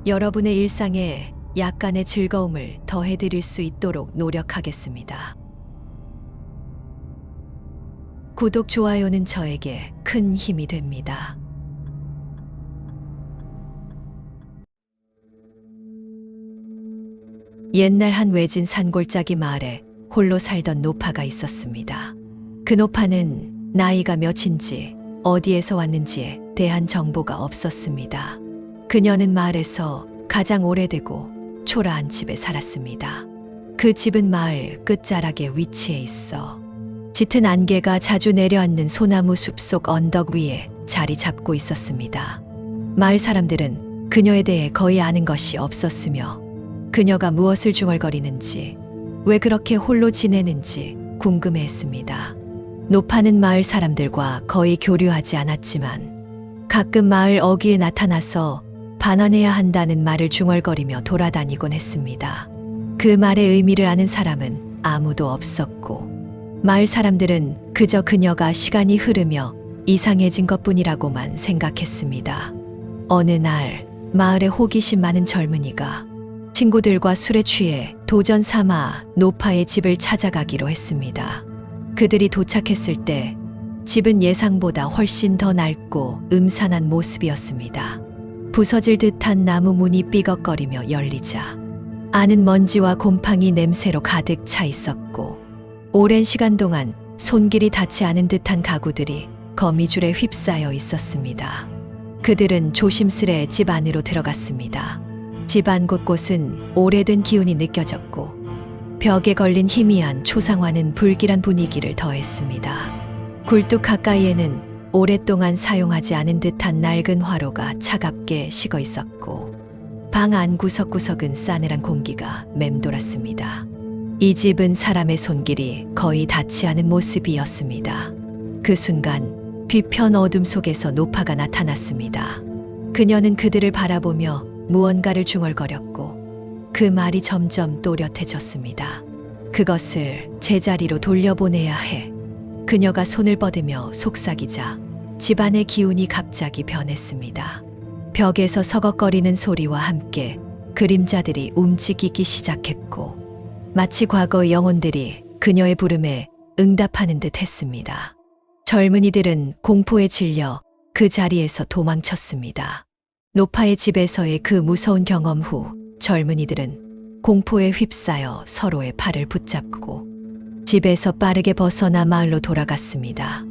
여러분의 일상에 약간의 즐거움을 더해드릴 수 있도록 노력하겠습니다. 구독, 좋아요는 저에게 큰 힘이 됩니다. 옛날 한 외진 산골짜기 마을에 홀로 살던 노파가 있었습니다. 그 노파는 나이가 몇인지 어디에서 왔는지에 대한 정보가 없었습니다. 그녀는 마을에서 가장 오래되고 초라한 집에 살았습니다. 그 집은 마을 끝자락에 위치해 있어 짙은 안개가 자주 내려앉는 소나무 숲속 언덕 위에 자리 잡고 있었습니다. 마을 사람들은 그녀에 대해 거의 아는 것이 없었으며 그녀가 무엇을 중얼거리는지, 왜 그렇게 홀로 지내는지 궁금해했습니다. 노파는 마을 사람들과 거의 교류하지 않았지만 가끔 마을 어귀에 나타나서 반환해야 한다는 말을 중얼거리며 돌아다니곤 했습니다. 그 말의 의미를 아는 사람은 아무도 없었고 마을 사람들은 그저 그녀가 시간이 흐르며 이상해진 것뿐이라고만 생각했습니다. 어느 날 마을에 호기심 많은 젊은이가 친구들과 술에 취해 도전 삼아 노파의 집을 찾아가기로 했습니다. 그들이 도착했을 때 집은 예상보다 훨씬 더 낡고 음산한 모습이었습니다. 부서질 듯한 나무 문이 삐걱거리며 열리자 안은 먼지와 곰팡이 냄새로 가득 차 있었고 오랜 시간 동안 손길이 닿지 않은 듯한 가구들이 거미줄에 휩싸여 있었습니다. 그들은 조심스레 집 안으로 들어갔습니다. 집안 곳곳은 오래된 기운이 느껴졌고 벽에 걸린 희미한 초상화는 불길한 분위기를 더했습니다. 굴뚝 가까이에는 오랫동안 사용하지 않은 듯한 낡은 화로가 차갑게 식어 있었고 방 안 구석구석은 싸늘한 공기가 맴돌았습니다. 이 집은 사람의 손길이 거의 닿지 않은 모습이었습니다. 그 순간 뒤편 어둠 속에서 노파가 나타났습니다. 그녀는 그들을 바라보며 무언가를 중얼거렸고 그 말이 점점 또렷해졌습니다. 그것을 제자리로 돌려보내야 해. 그녀가 손을 뻗으며 속삭이자 집안의 기운이 갑자기 변했습니다. 벽에서 서걱거리는 소리와 함께 그림자들이 움직이기 시작했고 마치 과거의 영혼들이 그녀의 부름에 응답하는 듯 했습니다. 젊은이들은 공포에 질려 그 자리에서 도망쳤습니다. 노파의 집에서의 그 무서운 경험 후 젊은이들은 공포에 휩싸여 서로의 팔을 붙잡고 집에서 빠르게 벗어나 마을로 돌아갔습니다.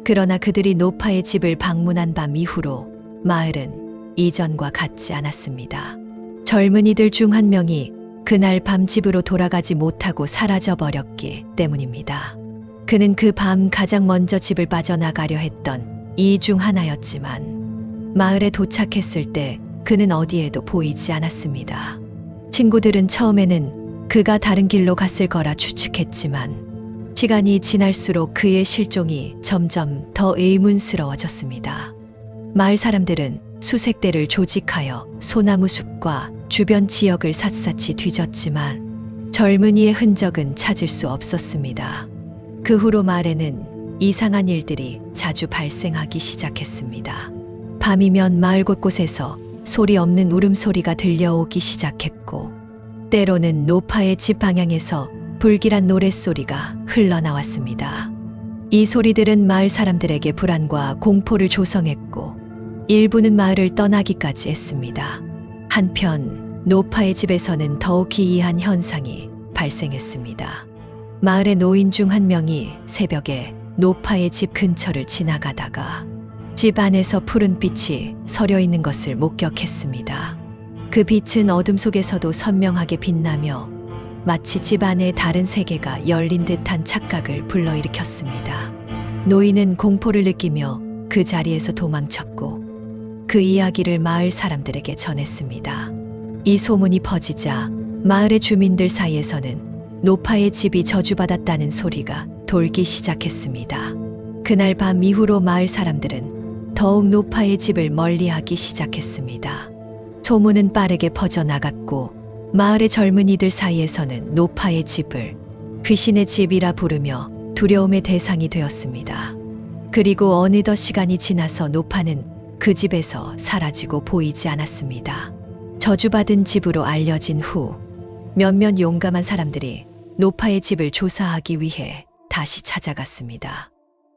그러나 그들이 노파의 집을 방문한 밤 이후로 마을은 이전과 같지 않았습니다. 젊은이들 중 한 명이 그날 밤 집으로 돌아가지 못하고 사라져 버렸기 때문입니다. 그는 그 밤 가장 먼저 집을 빠져나가려 했던 이 중 하나였지만 마을에 도착했을 때 그는 어디에도 보이지 않았습니다. 친구들은 처음에는 그가 다른 길로 갔을 거라 추측했지만 시간이 지날수록 그의 실종이 점점 더 의문스러워졌습니다. 마을 사람들은 수색대를 조직하여 소나무 숲과 주변 지역을 샅샅이 뒤졌지만 젊은이의 흔적은 찾을 수 없었습니다. 그 후로 마을에는 이상한 일들이 자주 발생하기 시작했습니다. 밤이면 마을 곳곳에서 소리 없는 울음소리가 들려오기 시작했고 때로는 노파의 집 방향에서 불길한 노랫소리가 흘러나왔습니다. 이 소리들은 마을 사람들에게 불안과 공포를 조성했고 일부는 마을을 떠나기까지 했습니다. 한편 노파의 집에서는 더욱 기이한 현상이 발생했습니다. 마을의 노인 중 한 명이 새벽에 노파의 집 근처를 지나가다가 집 안에서 푸른 빛이 서려 있는 것을 목격했습니다. 그 빛은 어둠 속에서도 선명하게 빛나며 마치 집 안에 다른 세계가 열린 듯한 착각을 불러일으켰습니다. 노인은 공포를 느끼며 그 자리에서 도망쳤고 그 이야기를 마을 사람들에게 전했습니다. 이 소문이 퍼지자 마을의 주민들 사이에서는 노파의 집이 저주받았다는 소리가 돌기 시작했습니다. 그날 밤 이후로 마을 사람들은 더욱 노파의 집을 멀리하기 시작했습니다. 소문은 빠르게 퍼져나갔고 마을의 젊은이들 사이에서는 노파의 집을 귀신의 집이라 부르며 두려움의 대상이 되었습니다. 그리고 어느덧 시간이 지나서 노파는 그 집에서 사라지고 보이지 않았습니다. 저주받은 집으로 알려진 후 몇몇 용감한 사람들이 노파의 집을 조사하기 위해 다시 찾아갔습니다.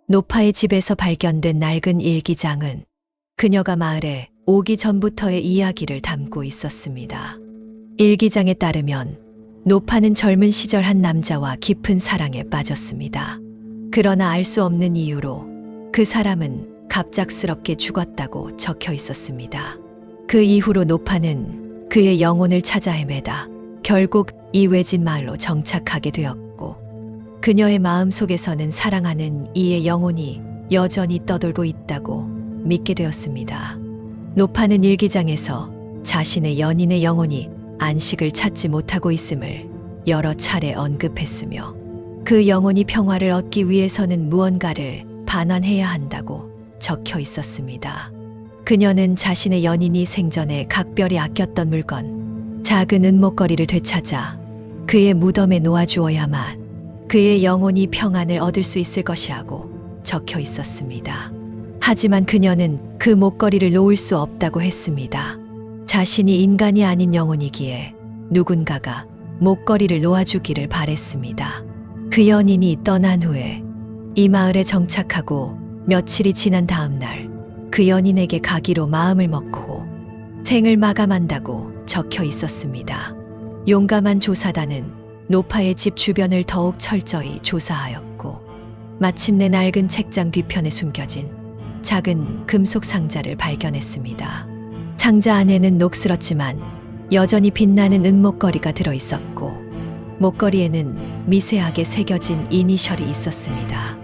노파의 집에서 발견된 낡은 일기장은 그녀가 마을에 오기 전부터의 이야기를 담고 있었습니다. 일기장에 따르면 노파는 젊은 시절 한 남자와 깊은 사랑에 빠졌습니다. 그러나 알 수 없는 이유로 그 사람은 갑작스럽게 죽었다고 적혀 있었습니다. 그 이후로 노파는 그의 영혼을 찾아 헤매다 결국 이외진 마을로 정착하게 되었고, 그녀의 마음속에서는 사랑하는 이의 영혼이 여전히 떠돌고 있다고 믿게 되었습니다. 노파는 일기장에서 자신의 연인의 영혼이 안식을 찾지 못하고 있음을 여러 차례 언급했으며, 그 영혼이 평화를 얻기 위해서는 무언가를 반환해야 한다고 적혀 있었습니다. 그녀는 자신의 연인이 생전에 각별히 아꼈던 물건, 작은 은목걸이를 되찾아 그의 무덤에 놓아주어야만 그의 영혼이 평안을 얻을 수 있을 것이라고 적혀 있었습니다. 하지만 그녀는 그 목걸이를 놓을 수 없다고 했습니다. 자신이 인간이 아닌 영혼이기에 누군가가 목걸이를 놓아주기를 바랬습니다. 그 연인이 떠난 후에 이 마을에 정착하고 며칠이 지난 다음 날 그 연인에게 가기로 마음을 먹고 생을 마감한다고 적혀 있었습니다. 용감한 조사단은 노파의 집 주변을 더욱 철저히 조사하였고, 마침내 낡은 책장 뒤편에 숨겨진 작은 금속 상자를 발견했습니다. 상자 안에는 녹슬었지만 여전히 빛나는 은목걸이가 들어있었고, 목걸이에는 미세하게 새겨진 이니셜이 있었습니다.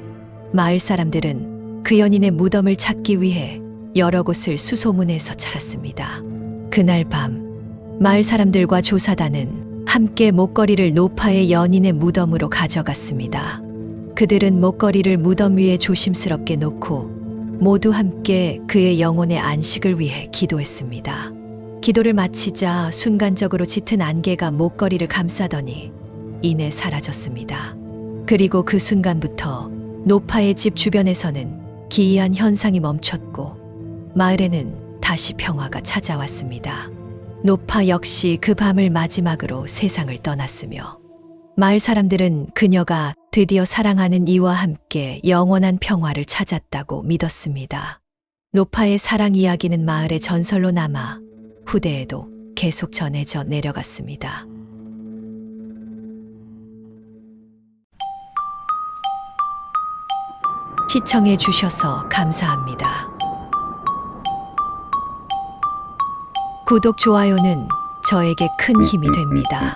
마을 사람들은 그 연인의 무덤을 찾기 위해 여러 곳을 수소문해서 찾았습니다. 그날 밤 마을 사람들과 조사단은 함께 목걸이를 노파의 연인의 무덤으로 가져갔습니다. 그들은 목걸이를 무덤 위에 조심스럽게 놓고 모두 함께 그의 영혼의 안식을 위해 기도했습니다. 기도를 마치자 순간적으로 짙은 안개가 목걸이를 감싸더니 이내 사라졌습니다. 그리고 그 순간부터 노파의 집 주변에서는 기이한 현상이 멈췄고 마을에는 다시 평화가 찾아왔습니다. 노파 역시 그 밤을 마지막으로 세상을 떠났으며, 마을 사람들은 그녀가 드디어 사랑하는 이와 함께 영원한 평화를 찾았다고 믿었습니다. 노파의 사랑 이야기는 마을의 전설로 남아 후대에도 계속 전해져 내려갔습니다. 시청해 주셔서 감사합니다. 구독, 좋아요는 저에게 큰 힘이 됩니다.